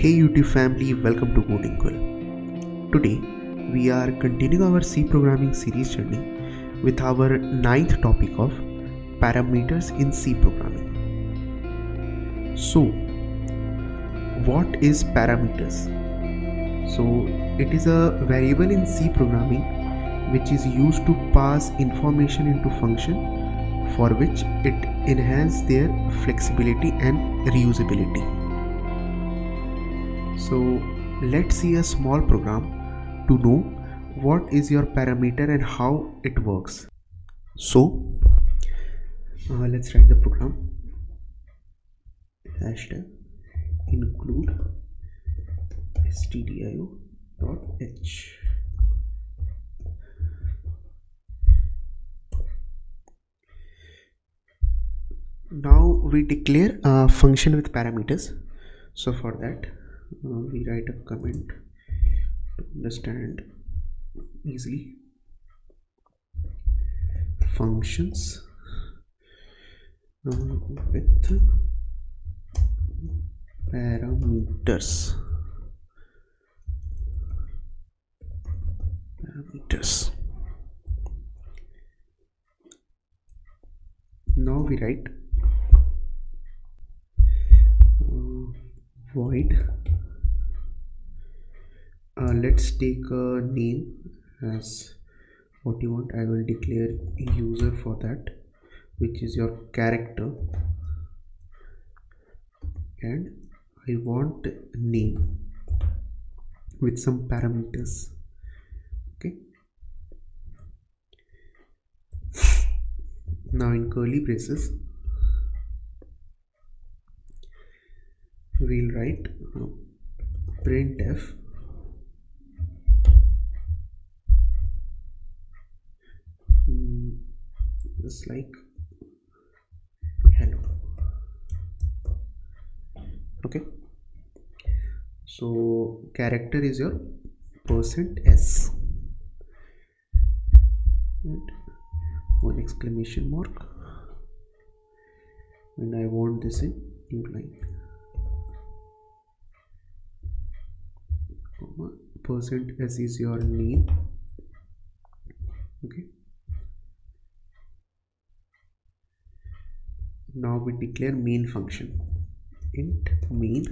Hey YouTube family, welcome to Coding Quill. Today we are continuing our C programming series journey with our ninth topic of parameters in C programming. So, what is parameters? So, it is a variable in C programming which is used to pass information into function for which it enhances their flexibility and reusability. So let's see a small program to know what is your parameter and how it works. So let's write the program. Hashtag include stdio.h. Now we declare a function with parameters. So for that we write a comment to understand easily. Functions with parameters. Now we write void. Let's take a name as what you want. I will declare user for that, which is your character, and I want name with some parameters. Okay, now in curly braces we'll write printf just like hello. Okay, so character is your %s and one exclamation mark, and I want this in new line. %s is your name. Okay, now we declare main function int main.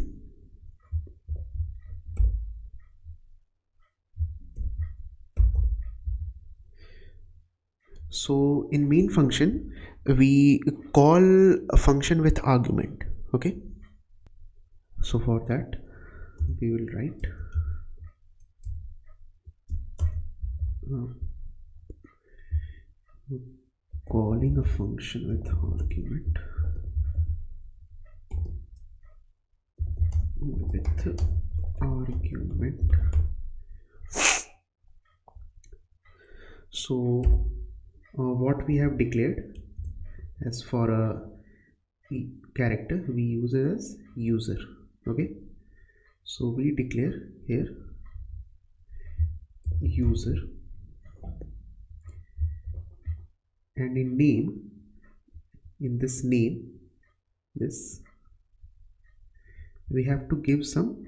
So in main function we call a function with argument. Okay, so for that we will write calling a function with argument So what we have declared as for a character, we use it as user. Okay, so we declare here user, and in name, in this name, this we have to give some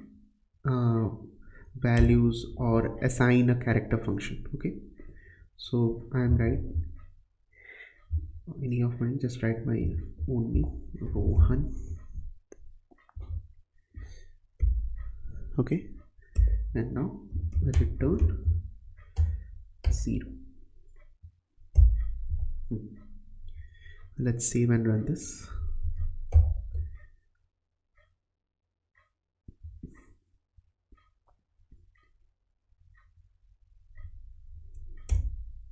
values or assign a character function. Okay, so I am writing any of mine, just write my own name, Rohan. Okay, and now return 0. Let's save and run this.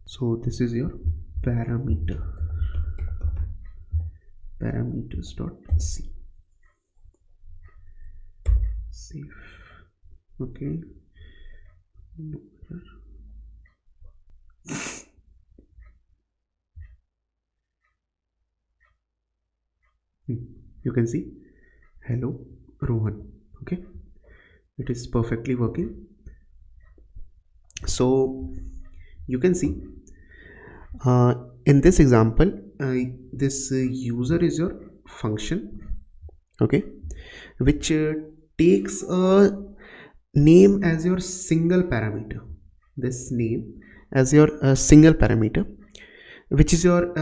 So this is your parameter, parameters.c. Save. Okay, no error. You can see hello Rohan. Okay, it is perfectly working. So you can see in this example this user is your function, okay, which takes a name as your single parameter. This name as your single parameter, which is your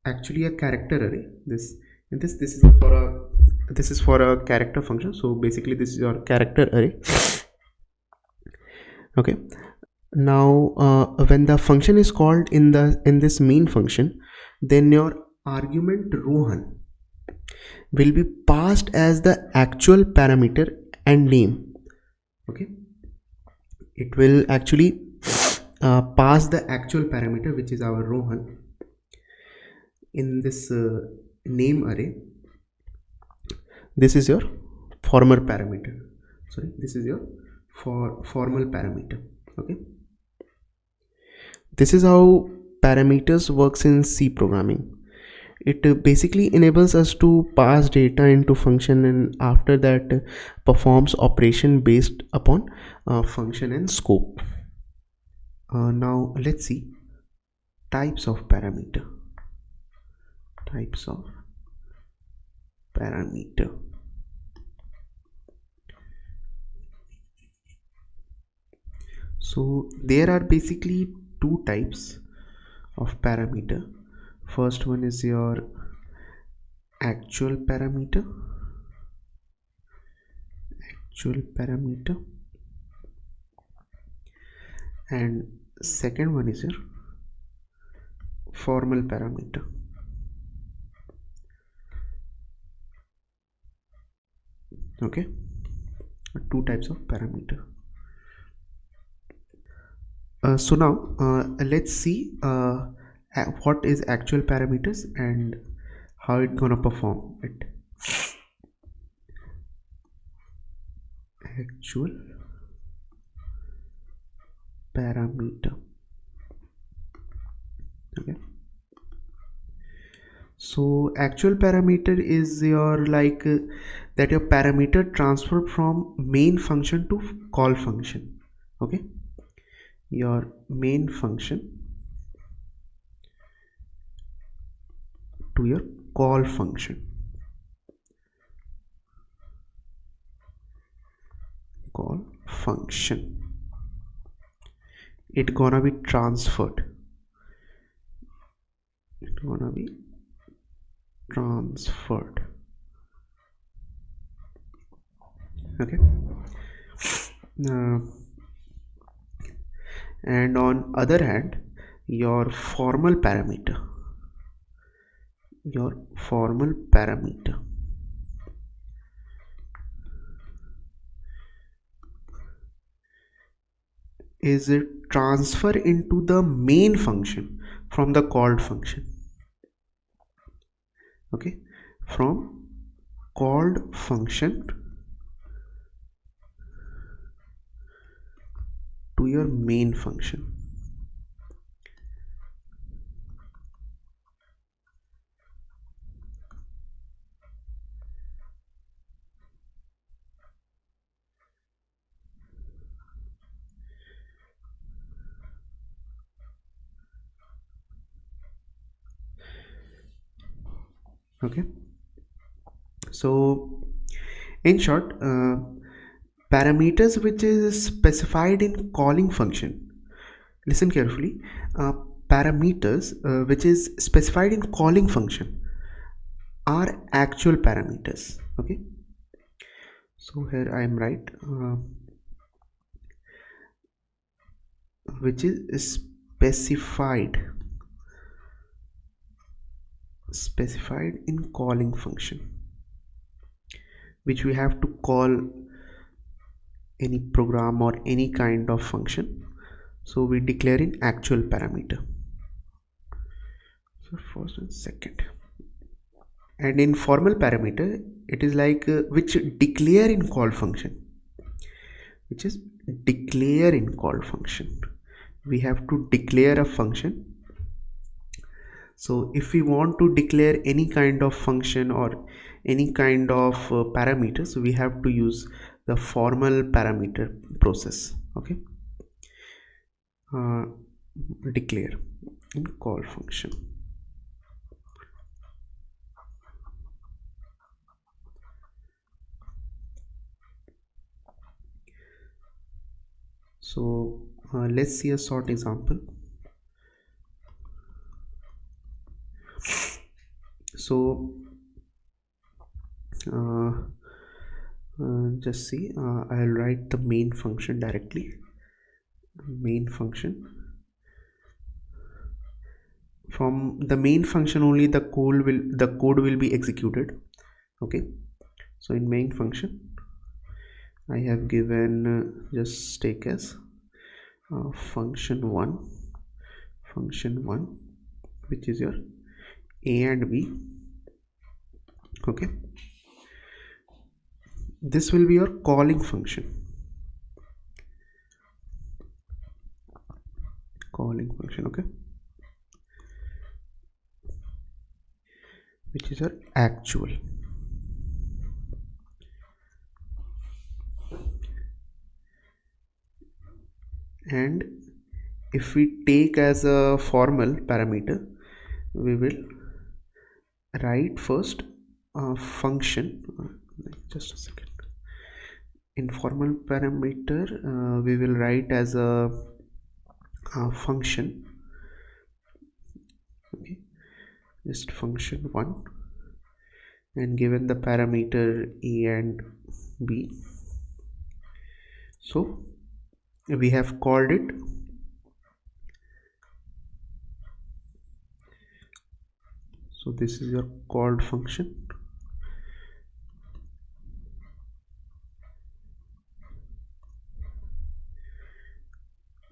actually a character array. This is for a character function. So basically this is your character array. Okay, now when the function is called in this main function, then your argument Rohan will be passed as the actual parameter and name. Okay, it will actually pass the actual parameter, which is our Rohan, in this name array. This is your former parameter. Sorry, this is your formal parameter. Okay, this is how parameters works in C programming. It basically enables us to pass data into function, and after that performs operation based upon function and scope. Now let's see types of parameter. Types of parameter. So there are basically two types of parameter. First one is your actual parameter. And second one is your formal parameter. Okay, two types of parameter. So now let's see what is actual parameters and how it's gonna perform it. Actual parameter. Okay, so actual parameter is your that your parameter transferred from main function to call function. Okay, your main function to your call function. It gonna be transferred. Okay, and on other hand, your formal parameter is a transfer into the main function from the called function. Okay, from called function to your main function. Okay, so in short, parameters which is specified in calling function. Listen carefully. Parameters which is specified in calling function are actual parameters. Okay, so here I am right, which is specified in calling function, which we have to call any program or any kind of function. So we declare in actual parameter. So first and second. And in formal parameter, it is which declare in call function. We have to declare a function. So if we want to declare any kind of function or any kind of parameters, we have to use the formal parameter process. Okay, declare in call function. So let's see a short example. So just see, I'll write the main function directly. Main function. From the main function only the code will be executed. Okay, so in main function I have given just take as function 1, which is your a and b. Okay, this will be your calling function. Okay, which is your actual. And if we take as a formal parameter, we will write first a function. Just a second. Informal parameter we will write as a function. Okay, just function 1, and given the parameter a and b, so we have called it. So this is your called function.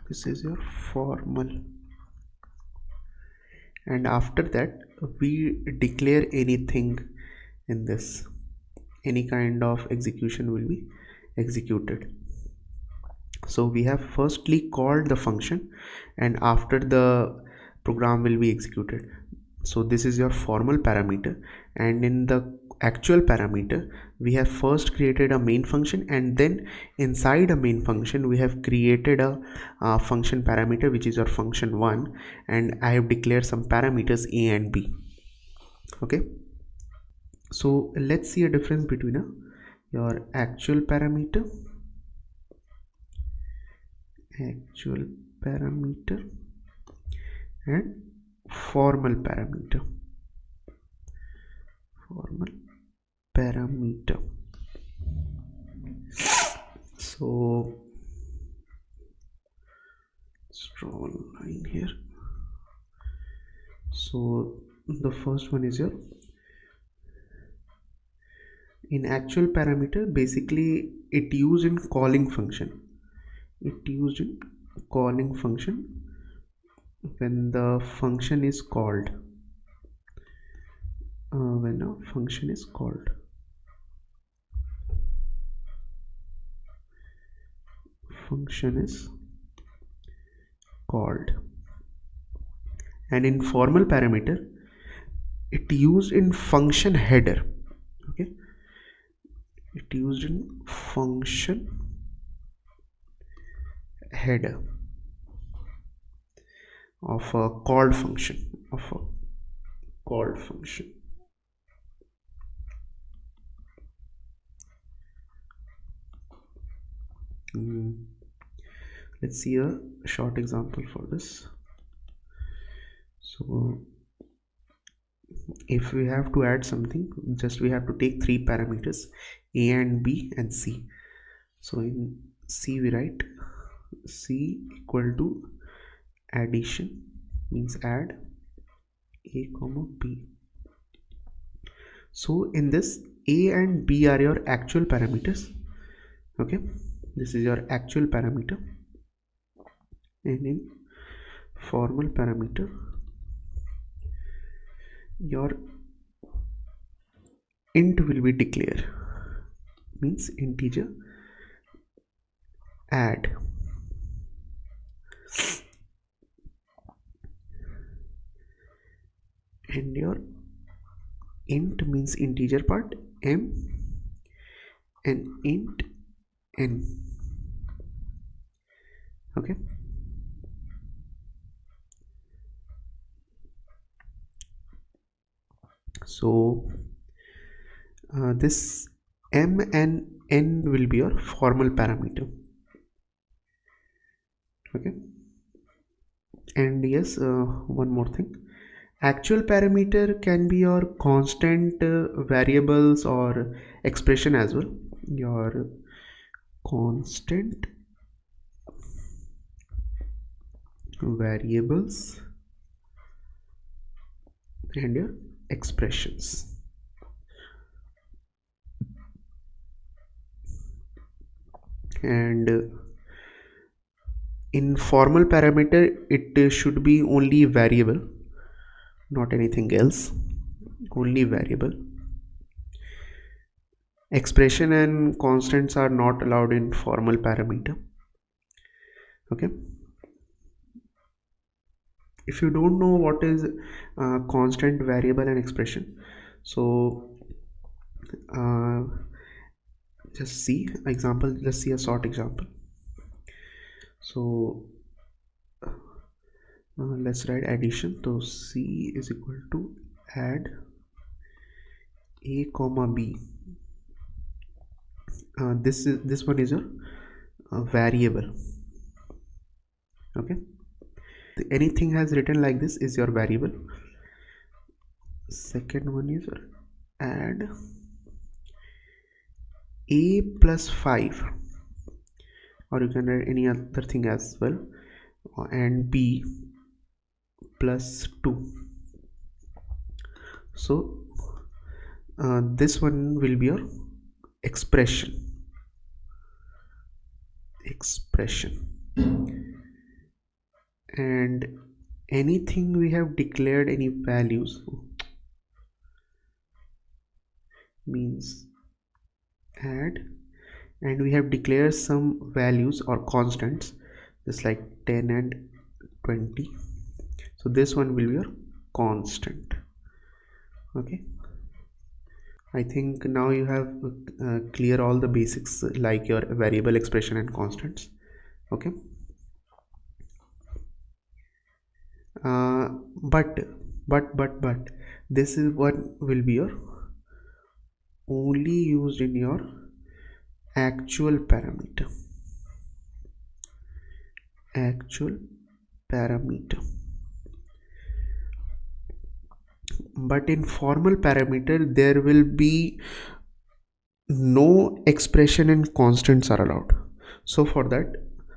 This is your formal, and after that we declare anything in this. Any kind of execution will be executed. So we have firstly called the function, and after the program will be executed. So this is your formal parameter, and in the actual parameter we have first created a main function, and then inside a main function we have created a function parameter, which is your function 1, and I have declared some parameters a and b. Okay, so let's see a difference between your actual parameter and formal parameter. So let's draw a line here. So the first one is your in actual parameter. Basically it used in calling function. When the function is called. When a function is called. And in formal parameter it used in function header. Okay, it used in function header of a called function. Let's see a short example for this. So if we have to add something, just we have to take 3 parameters a and b and c. So in c we write c equal to addition, means add a comma b. So in this a and b are your actual parameters. Okay, this is your actual parameter, and in formal parameter your int will be declared, means integer add, and your int means integer part m and int n. Okay, so this m and n will be your formal parameter. Okay. And yes, one more thing, actual parameter can be your constant variables or expression as well. Your constant variables and your expressions. And in formal parameter it should be only variable, not anything else, only variable. Expression and constants are not allowed in formal parameter. Okay. If you don't know what is constant, variable and expression, so uh, just see example. Let's see a short example. So let's write addition. So C is equal to add a comma b. This one is a variable. Okay, anything has written like this is your variable. Second one is add a plus 5, or you can add any other thing as well, and b plus 2. So this one will be your expression. And anything we have declared any values means add, and we have declared some values or constants just like 10 and 20, so this one will be your constant. Okay, I think now you have clear all the basics like your variable, expression and constants. Okay. uh, but but this is what will be your only used in your actual parameter. But in formal parameter there will be no expression and constants are allowed. So for that,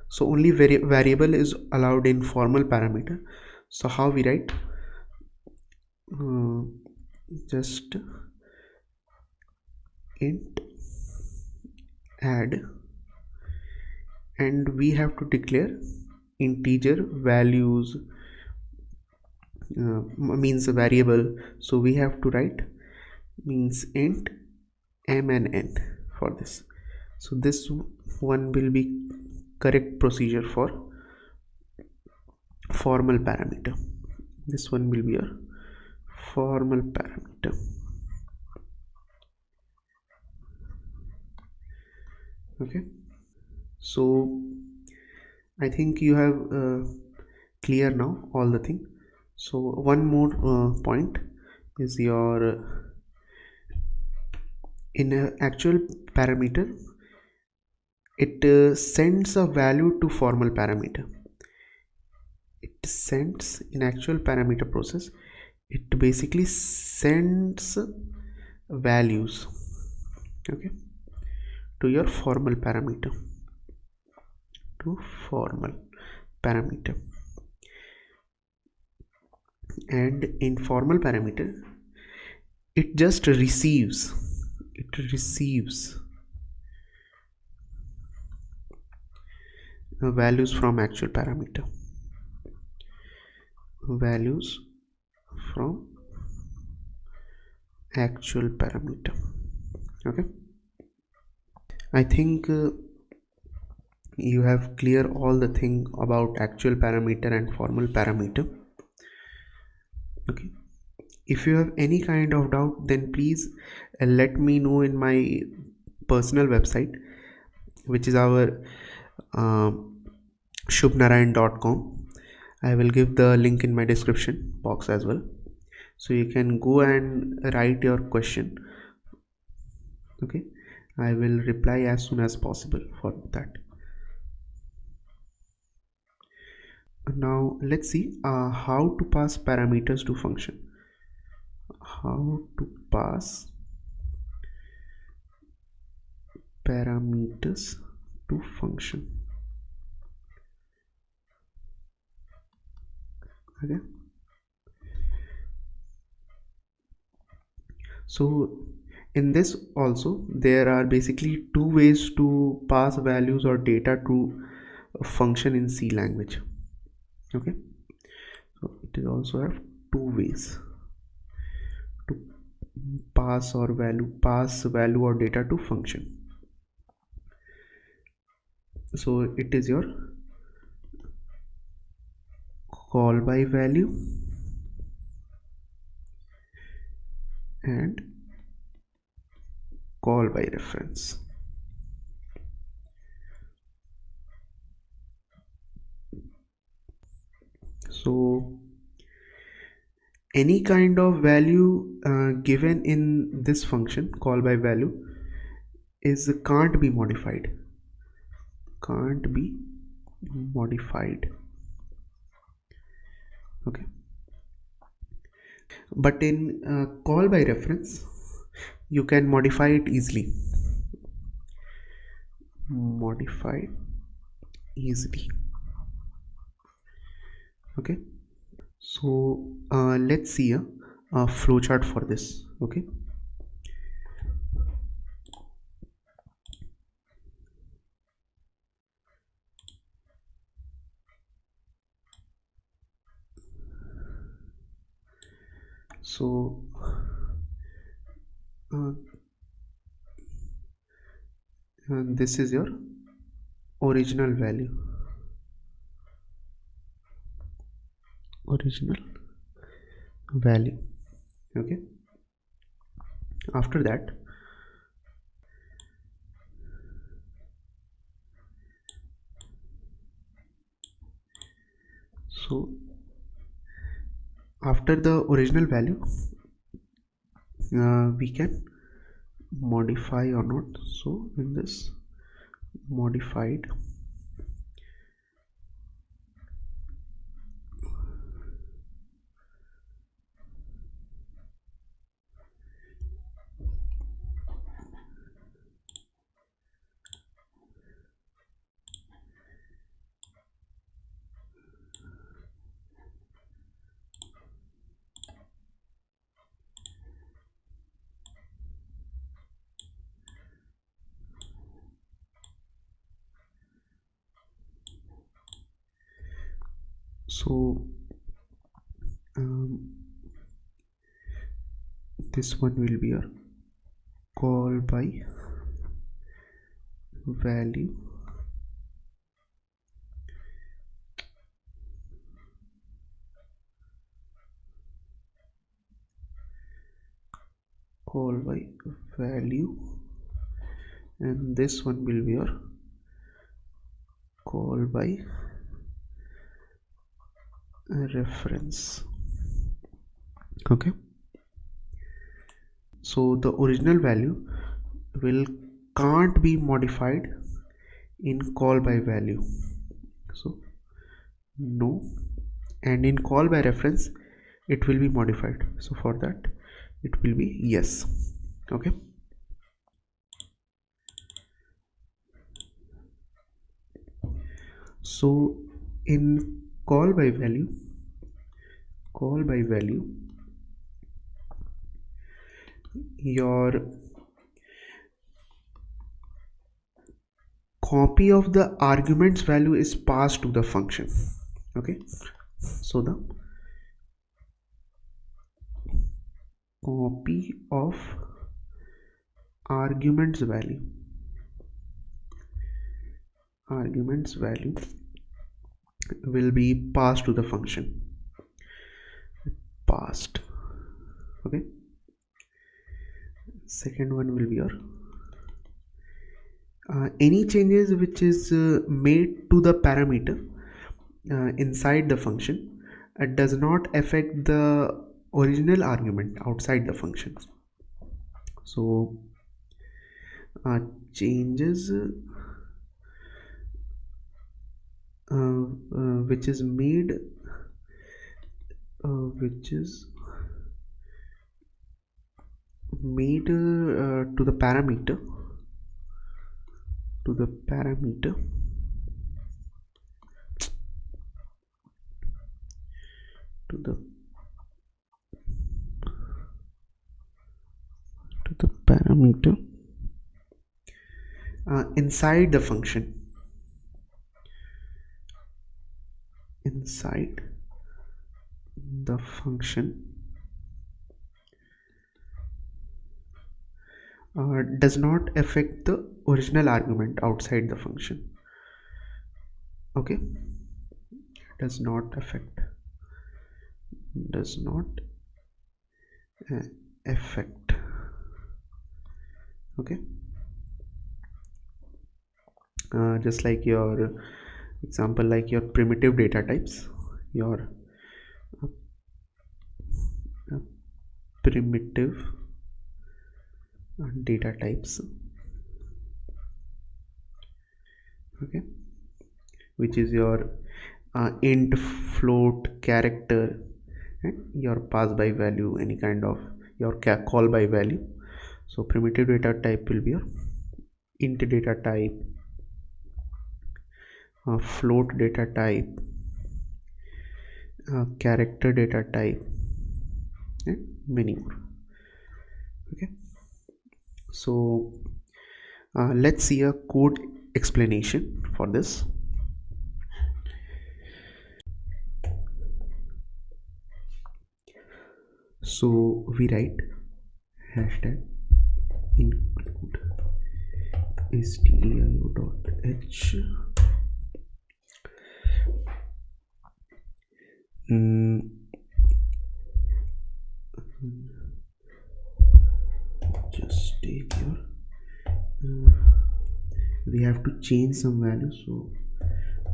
so only variable is allowed in formal parameter. So how we write, uh, just int add, and we have to declare integer values, means a variable, so we have to write means int m and n for this. So this one will be correct procedure for formal parameter. This one will be a formal parameter. Okay, so I think you have clear now all the thing. So one more point is your in an actual parameter it sends a value to formal parameter. It sends in actual parameter process, it basically sends values, okay, to your formal parameter, and in formal parameter it just receives values from actual parameter, okay. I think you have clear all the thing about actual parameter and formal parameter. Okay, if you have any kind of doubt then please let me know in my personal website, which is our uh, shubnarayan.com. I will give the link in my description box as well, so you can go and write your question. Okay, I will reply as soon as possible for that. Now let's see how to pass parameters to function. How to pass parameters to function. Okay, so in this also there are basically two ways to pass values or data to a function in C language. Okay, so it is also have two ways to pass value or data to function. So it is your call by value and call by reference. So any kind of value given in this function call by value is can't be modified. Okay, but in call by reference you can modify it easily. Okay, so let's see a flowchart for this. Okay, so uh, this is your original value. Okay, after that so after the original value we can modify or not. So in this modified, so um, this one will be your call by value call by value, and this one will be your call by reference. Okay, so the original value will can't be modified in call by value, so no, and in call by reference it will be modified, so for that it will be yes. Okay, so in call by value your copy of the arguments value is passed to the function. Okay, so the copy of arguments value will be passed to the function. Passed. Okay, second one will be your any changes which is made to the parameter inside the function does not affect the original argument outside the function. So changes which is made which is made to the parameter to the parameter to the parameter inside the function, inside the function does not affect the original argument outside the function. Okay, does not affect, does not affect. Okay, just like your example, like your primitive data types, your uh, primitive data types, okay, which is your int, float, character, and your pass by value, any kind of your call by value. So primitive data type will be your int data type, float data type, character data type, and many more. Okay, so let's see a code explanation for this. So we write hashtag include stdio.h just take your we have to change some value, so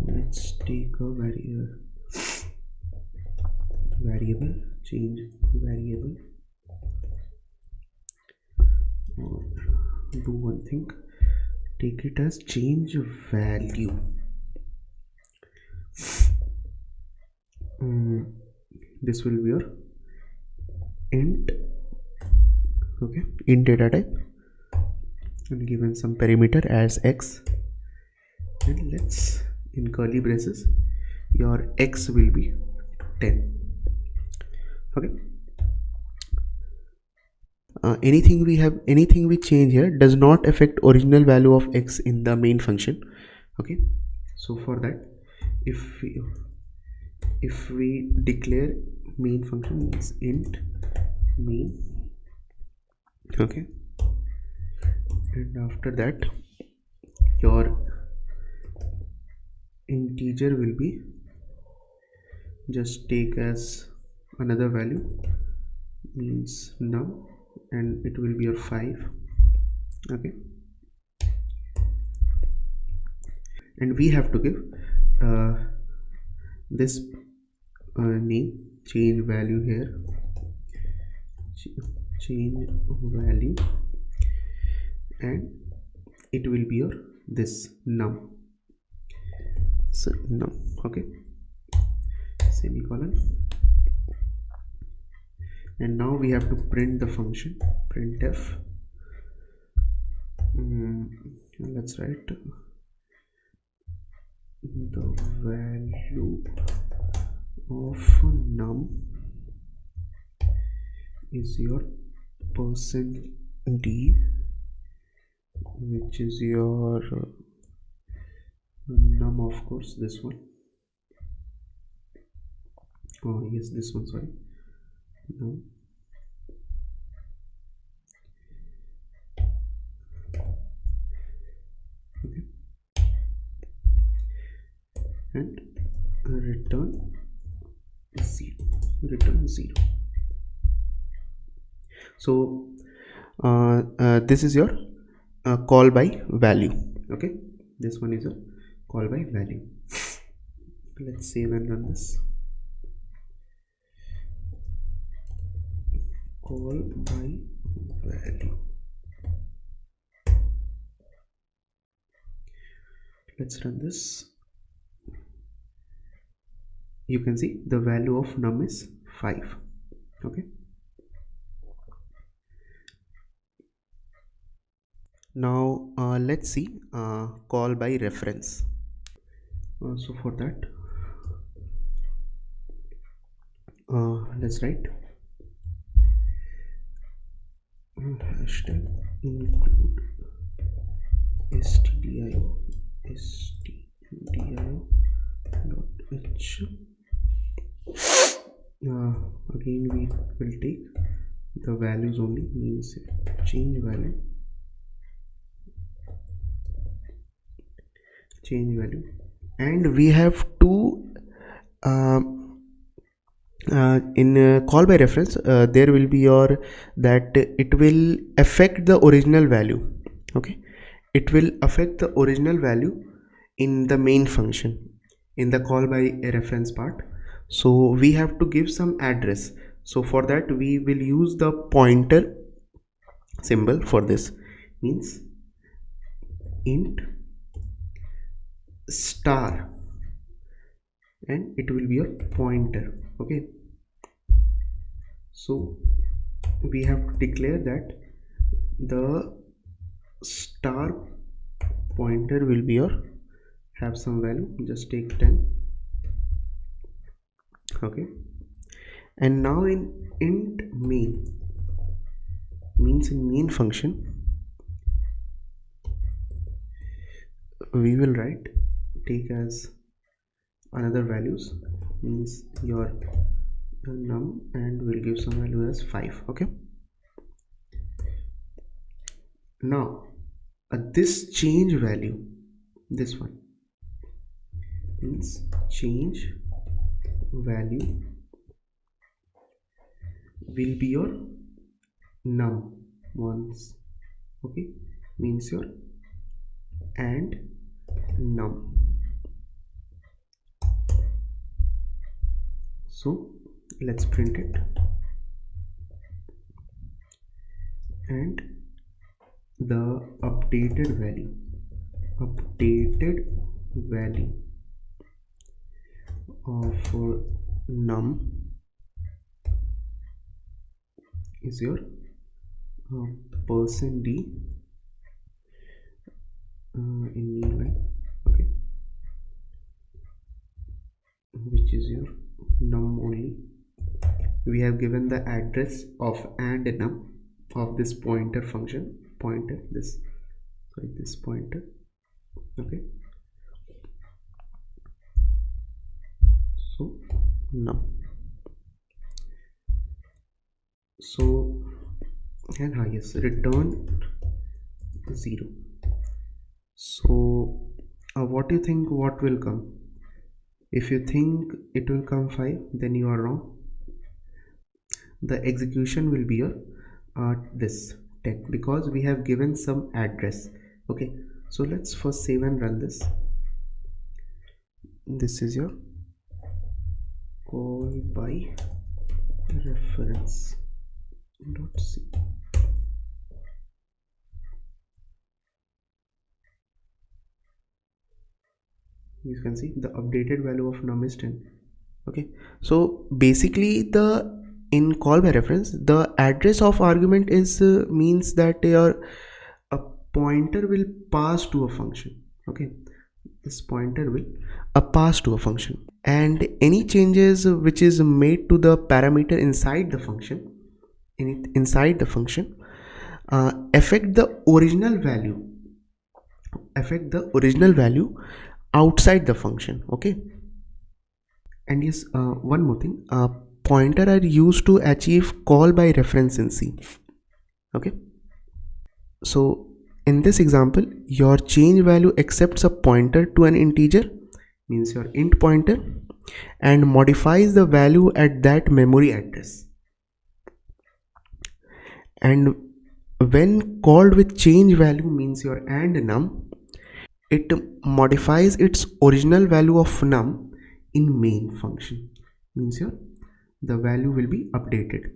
let's take a variable, change variable, or do one thing, take it as change value. This will be your int, okay, int data type, and given some parameter as x, and let's in curly braces your x will be 10. Okay, anything we change here does not affect original value of x in the main function. Okay, so for that, if we declare main function means int main, okay, and after that your integer will be just take as another value means num, and it will be your 5. Okay, and we have to give this name, change value here, change value, and it will be your this num, so num, okay, semicolon, and now we have to print the function printf. Let's write the value of num is your %d, which is your num, of course, this one. Oh yes, this one, sorry, num. Okay, and return 0. So this is your call by value. Okay, this one is a call by value. Let's save and run this. Call by value. Let's run this. you can see the value of num is 5. Okay, now let's see call by reference. So for that, let's write hashtag include stdio dot h. Again we will take the values only, means change value, and we have to uh, in call by reference there will be your that it will affect the original value. Okay, it will affect the original value in the main function in the call by reference part. So we have to give some address. So for that we will use the pointer symbol for this, means int star, and it will be a pointer. Okay, so we have to declare that the star pointer will be your have some value, just take 10. Okay, and now in int main, means in main function we will write take as another values, means your num, and we'll give some value as 5. Okay, now this change value, this one, means change value will be your num once. Okay, means your and num. So let's print it, and the updated value of num is your percent %d in new line. Okay, which is your num only. We have given the address of and num of this pointer function, this pointer. Okay, so num. So and yes, return 0. So what do you think, what will come? If you think it will come 5, then you are wrong. The execution will be your this 10, because we have given some address. Okay, so let's first save and run this. This is your call by reference .c. You can see the updated value of num is 10. Okay, so basically the in call by reference, the address of argument is means that your a pointer will pass to a function. Okay, this pointer will pass to a function, and any changes which is made to the parameter inside the function, affect the original value outside the function. Okay, and yes, one more thing, pointer are used to achieve call by reference in C. Okay, so in this example, your change value accepts a pointer to an integer, means your int pointer, and modifies the value at that memory address. And when called with change value, means your and num, it modifies its original value of num in main function, means your the value will be updated.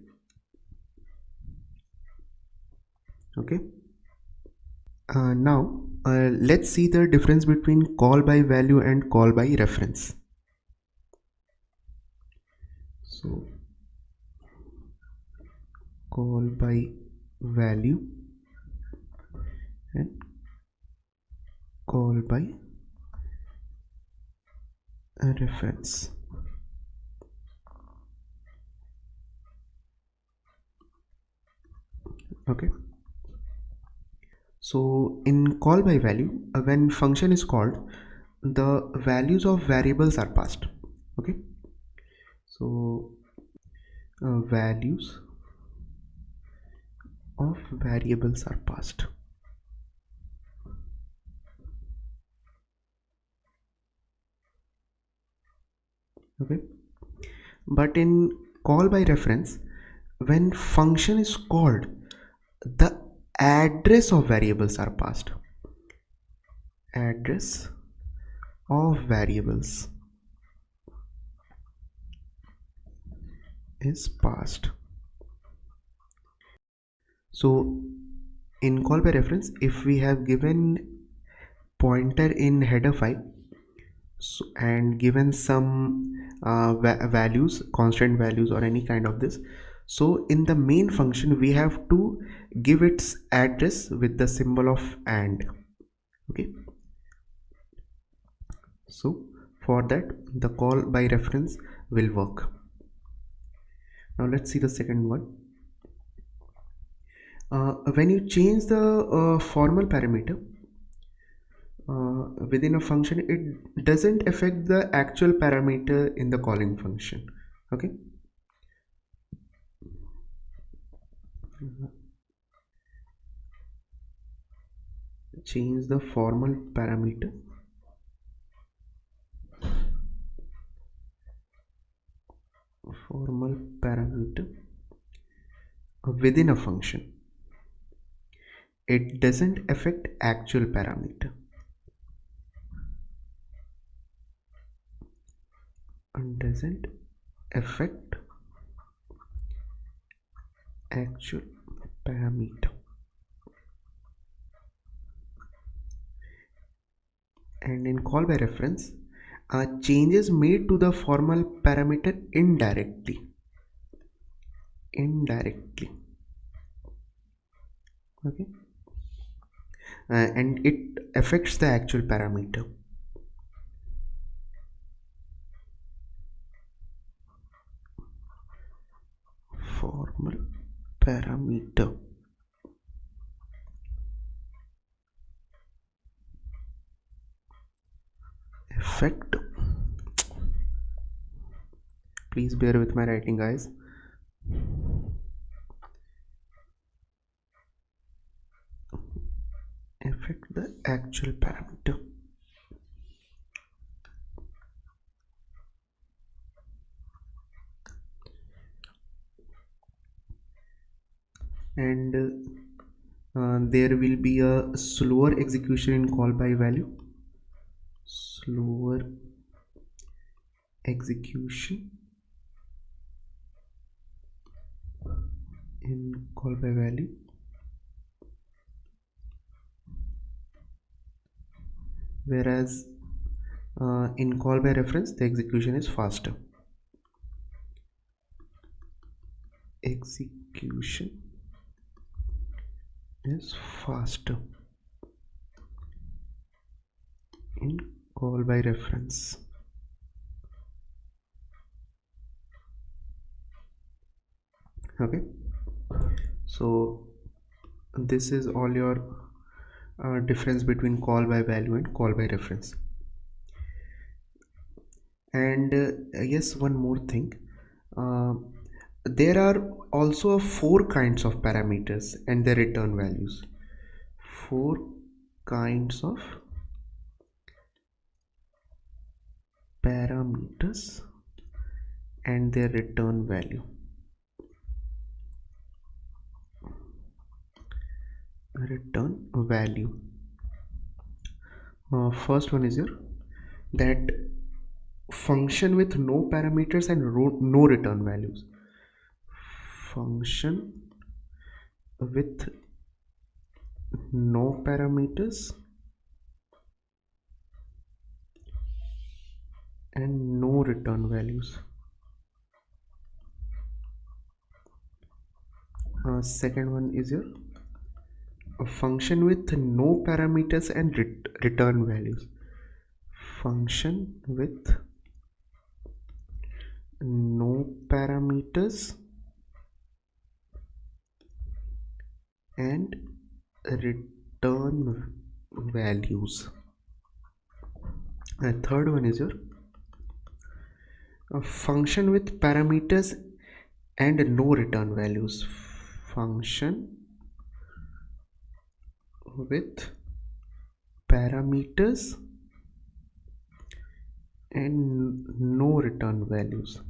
Okay, now let's see the difference between call by value and call by reference. So call by value and call by a reference. Okay, so in call by value, when function is called, the values of variables are passed. Okay, so values of variables are passed. Okay, but in call by reference, when function is called, the address of variables are passed. Address of variables is passed. So in call by reference, if we have given pointer in header file, so, and given some values, constant values or any kind of this, so in the main function we have to give its address with the symbol of and. Okay, so for that the call by reference will work. Now let's see the second one. When you change the formal parameter within a function, it doesn't affect the actual parameter in the calling function. Okay, change the formal parameter within a function, it doesn't affect actual parameter and doesn't affect actual parameter. And in call by reference, changes made to the formal parameter indirectly. Okay, and it affects the actual parameter. Formal parameter effect. Please bear with my writing, guys. Affect the actual parameter. And there will be a slower execution in call by value. Slower execution in call by value, whereas in call by reference the execution is faster. Execution is faster in call by reference. Okay, so this is all your difference between call by value and call by reference. And yes, one more thing, uh, there are also 4 kinds of parameters and their return values. 4 kinds of parameters and their return value. First one is your that function with no parameters and no return values. Function with no parameters and no return values. Second one is your a function with no parameters and return values. Function with no parameters and return values. And third one is your a function with parameters and no return values. Function with parameters and no return values.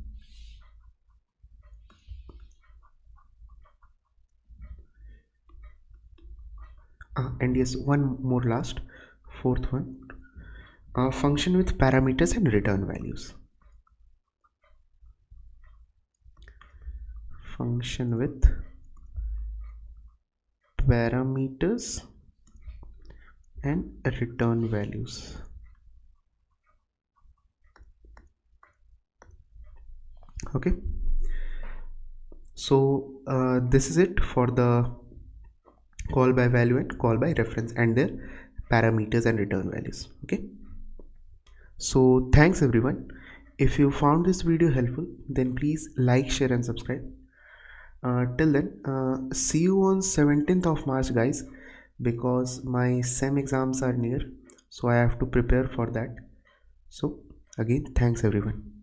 And yes, one more last, fourth one, a function with parameters and return values. Function with parameters and return values. Okay, so this is it for the call by value and call by reference and their parameters and return values. Okay, so thanks everyone. If you found this video helpful, then please like, share and subscribe. Till then, see you on 17th of March guys, because my SEM exams are near, so I have to prepare for that. So again, thanks everyone.